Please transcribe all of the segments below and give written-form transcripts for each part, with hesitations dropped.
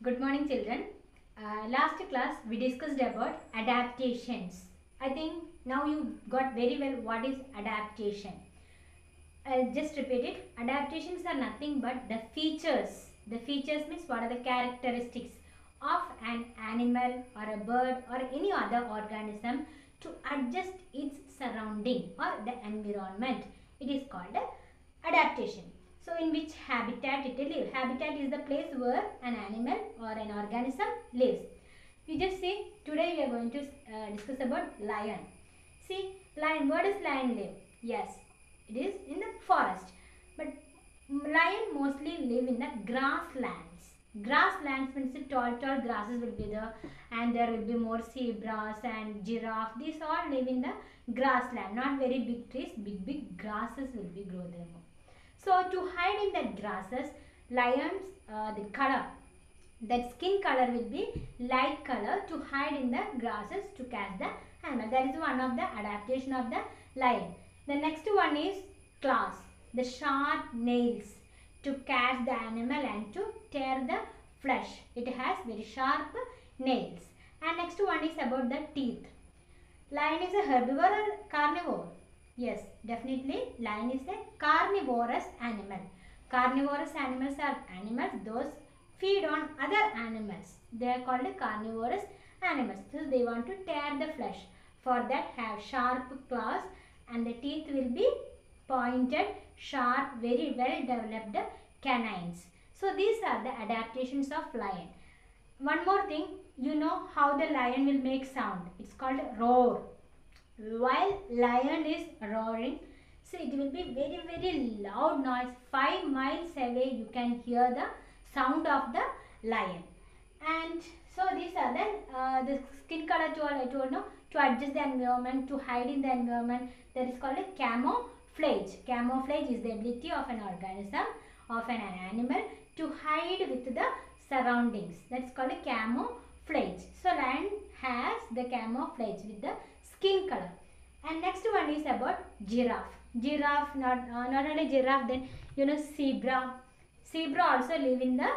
Good morning, children. Last class we discussed about adaptations. I think now you got very well what is adaptation. I'll just repeat it. Adaptations are nothing but the features. The features means what are the characteristics of an animal or a bird or any other organism to adjust its surrounding or the environment. It is called adaptation. So in which habitat it lives? Habitat is the place where an animal or an organism lives. You just see, today we are going to discuss about lion. See, lion, where does lion live? Yes, it is in the forest. But lion mostly live in the grasslands. Grasslands means the tall grasses will be there, and there will be more zebras and giraffe. These all live in the grassland, not very big trees, big grasses will be grow there. So to hide in that grasses, lions, the color, that skin color will be light color to hide in the grasses to catch the animal. That is one of the adaptation of the lion. The next one is claws, the sharp nails to catch the animal and to tear the flesh. It has very sharp nails. And next one is about the teeth. Lion is a herbivore or carnivore? Yes, definitely lion is a carnivorous animal. Carnivorous animals are animals those feed on other animals. They are called carnivorous animals. So they want to tear the flesh. For that have sharp claws and the teeth will be pointed, sharp, very well developed canines. So these are the adaptations of lion. One more thing, you know how the lion will make sound. It's called roar. While lion is roaring, so it will be very loud noise. 5 miles away you can hear the sound of the lion. And so these are the skin color I told no, to adjust the environment, to hide in the environment. That is called a camouflage. Camouflage is the ability of an organism, of an animal to hide with the surroundings. That's called a camouflage. So lion has the camouflage with the skin color. And next one is about giraffe. Giraffe, not only giraffe, then you know zebra. Zebra also live in the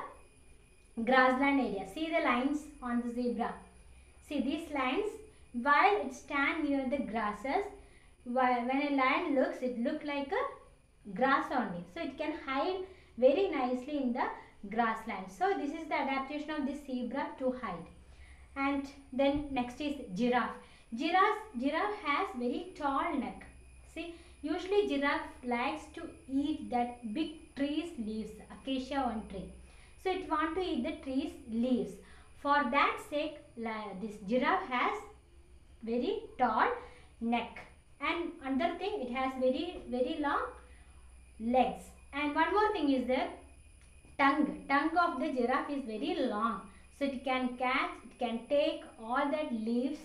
grassland area. See the lines on the zebra. See these lines, while it stand near the grasses, when a lion looks, it look like a grass only. So it can hide very nicely in the grassland. So this is the adaptation of this zebra to hide. And then next is giraffe. Giraffe has very tall neck. See, usually giraffe likes to eat that big trees leaves, acacia one tree. So it want to eat the trees leaves. For that sake, this giraffe has very tall neck. And another thing, it has very long legs. And one more thing is the tongue. Tongue of the giraffe is very long. So it can catch, it can take all that leaves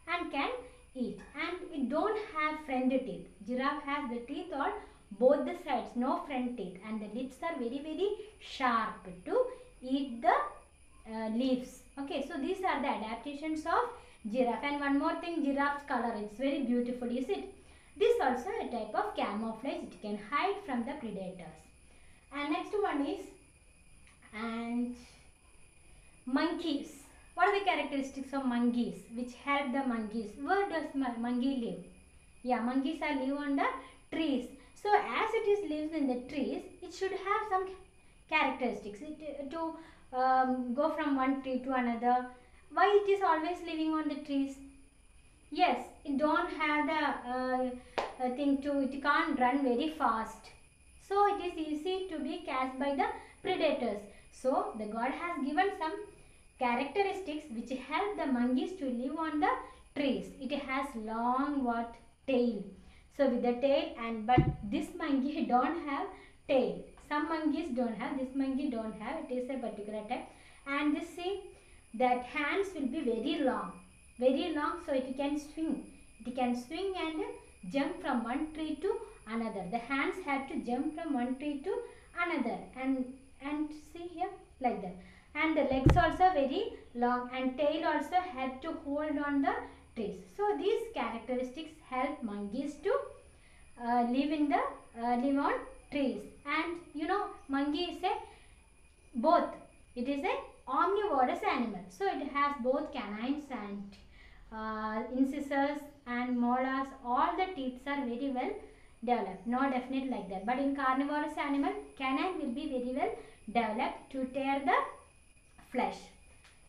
and can eat. And it don't have front teeth. Giraffe has the teeth on both the sides, no front teeth, and the lips are very sharp to eat the leaves. Okay, so these are the adaptations of giraffe. And one more thing, giraffe's color, it's very beautiful, is it? This also a type of camouflage. It can hide from the predators. And next one is monkeys. What are the characteristics of monkeys which help the monkeys? Where does monkey live? Yeah, monkeys are live on the trees. So as it is lives in the trees, it should have some characteristics to go from one tree to another. Why it is always living on the trees? Yes, it don't have the thing to, it can't run very fast. So it is easy to be catched by the predators. So the God has given some characteristics which help the monkeys to live on the trees. It has long what tail. So with the tail, and but this monkey don't have tail. Some monkeys don't have, this monkey don't have. It is a particular type. And this, see, that hands will be very long, so it can swing. It can swing and jump from one tree to another. The hands have to jump from one tree to another, and see here like that. And the legs also very long, and tail also had to hold on the trees. So these characteristics help monkeys to live on trees. And you know, monkey is a both. It is a omnivorous animal. So it has both canines and incisors and molars. All the teeth are very well developed. No definite like that. But in carnivorous animal, canine will be very well developed to tear the flesh.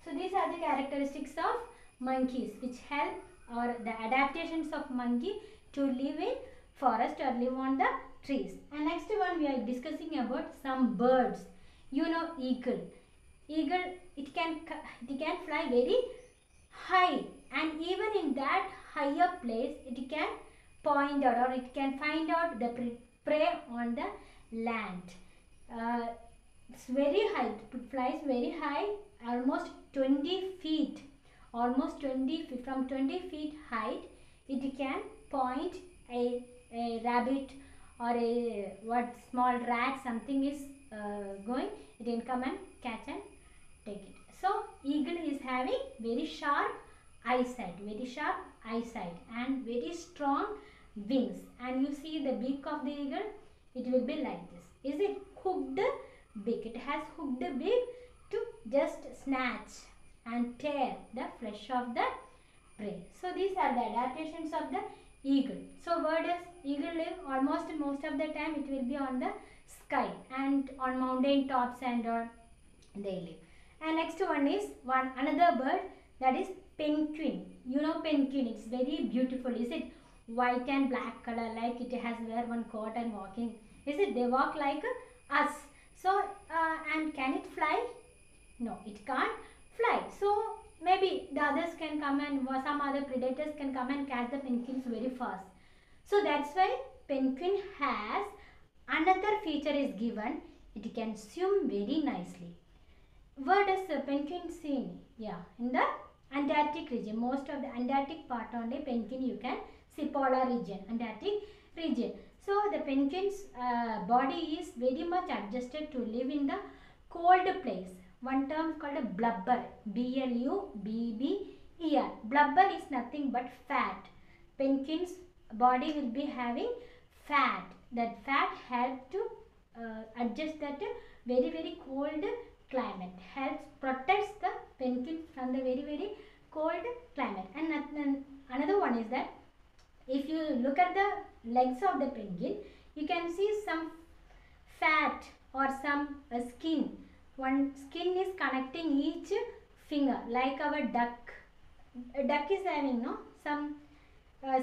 So these are the characteristics of monkeys which help, or the adaptations of monkey to live in forest or live on the trees. And next one we are discussing about some birds. You know eagle. Eagle, it can fly very high, and even in that higher place it can point out, or it can find out the prey on the land. It's very high, it flies very high, almost 20 feet, from 20 feet height it can point a rabbit or a small rat, something is going, it can come and catch and take it. So eagle is having very sharp eyesight, and very strong wings. And you see the beak of the eagle, it will be like this. Is it hooked beak? It has hooked beak to just snatch and tear the flesh of the prey. So these are the adaptations of the eagle. So where does eagle live? Almost most of the time it will be on the sky and on mountain tops and on they live. And next one is another bird, that is penguin. You know penguin, it's very beautiful. Is it white and black color, like it has wear one coat and walking? Is it? They walk like us. So and can it fly? No, it can't fly. So maybe the others can come and some other predators can come and catch the penguins very fast. So that's why penguin has another feature is given. It can swim very nicely. Where does the penguin seen? Yeah, in the Antarctic region. Most of the Antarctic part only penguin you can see, polar region, Antarctic region. So the penguin's body is very much adjusted to live in the cold place. One term is called a blubber. B-L-U-B-B-E-R. Blubber is nothing but fat. Penguin's body will be having fat. That fat helps to adjust that very, very cold climate. Helps protects the penguin from the very, very cold climate. And another one is that if you look at the legs of the penguin, you can see some fat or some skin. One skin is connecting each finger, like our duck. A duck is having some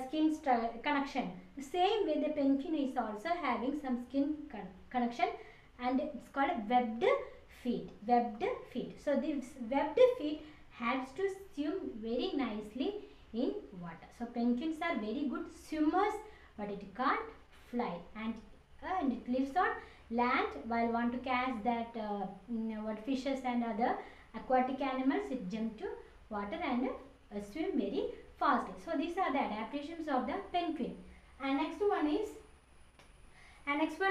skin connection. The same way the penguin is also having some skin connection, and it's called webbed feet. Webbed feet. So this webbed feet helps to swim very nicely in water. So penguins are very good swimmers, but it can't fly, and it lives on land. While want to catch that fishes and other aquatic animals, it jump to water and swim very fastly. So these are the adaptations of the penguin. And next one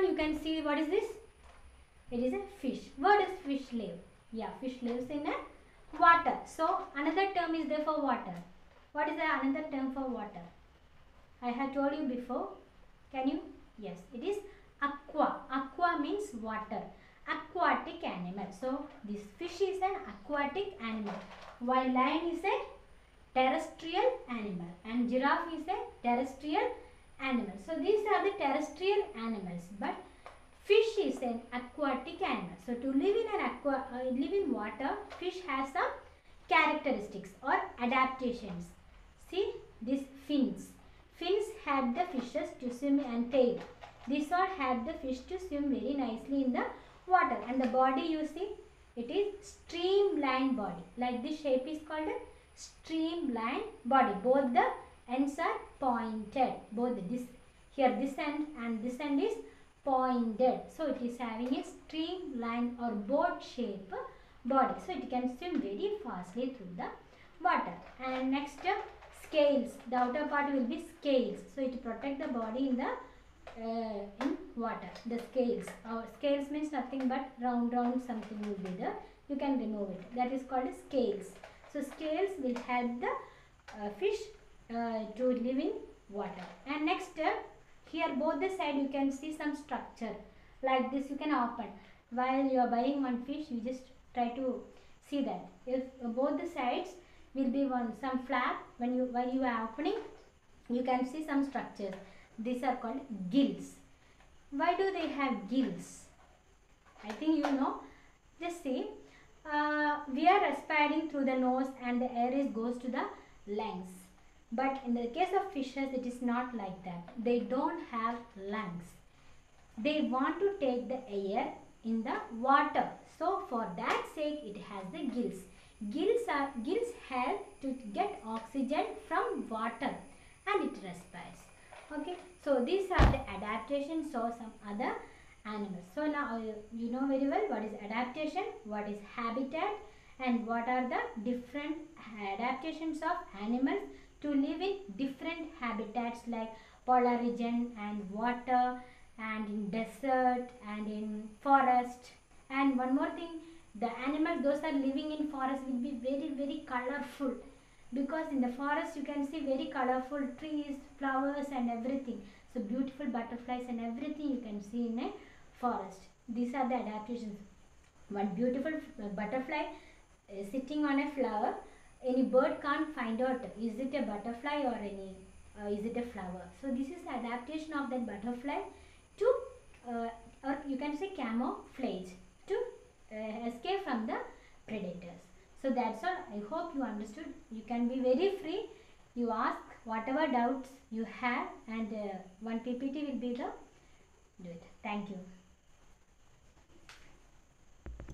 you can see, what is this? It is a fish. Where does fish live? Yeah, fish lives in a water. So another term is there for water. What is the another term for water? I have told you before. Can you? Yes, it is aqua. Aqua means water. Aquatic animal. So this fish is an aquatic animal, while lion is a terrestrial animal and giraffe is a terrestrial animal. So these are the terrestrial animals, but fish is an aquatic animal. So to live in live in water, fish has some characteristics or adaptations. See these fins. Fins help the fishes to swim, and tail. These all help the fish to swim very nicely in the water. And the body, you see, it is streamlined body. Like this shape is called a streamlined body. Both the ends are pointed. Both this end and this end is pointed. So it is having a streamlined or boat shape body. So it can swim very fastly through the water. And next, scales. The outer part will be scales. So it protect the body in the in water. The scales. Scales means nothing but round something will be there. You can remove it. That is called scales. So scales will help the fish to live in water. And next, here both the side you can see some structure. Like this you can open. While you are buying one fish, you just try to See that if both the sides will be some flap, while you are opening, you can see some structures. These are called gills. Why do they have gills? I think you know. Just see, we are respiring through the nose and the air goes to the lungs. But in the case of fishes, it is not like that. They don't have lungs. They want to take the air in the water. So for that sake, it has the gills. Gills help to get oxygen from water and it respires. Okay, so these are the adaptations of some other animals. So now you know very well what is adaptation, what is habitat, and what are the different adaptations of animals to live in different habitats like polar region and water and in desert and in forest. And one more thing, the animals those are living in forest will be very colorful, because in the forest you can see very colorful trees, flowers and everything. So beautiful butterflies and everything you can see in a forest. These are the adaptations. One beautiful butterfly sitting on a flower. Any bird can't find out is it a butterfly or is it a flower. So this is the adaptation of that butterfly to or you can say camouflage, to escape from the predators. So that's all. I hope you understood. You can be very free. You ask whatever doubts you have, and one PPT will be the do it. Thank you.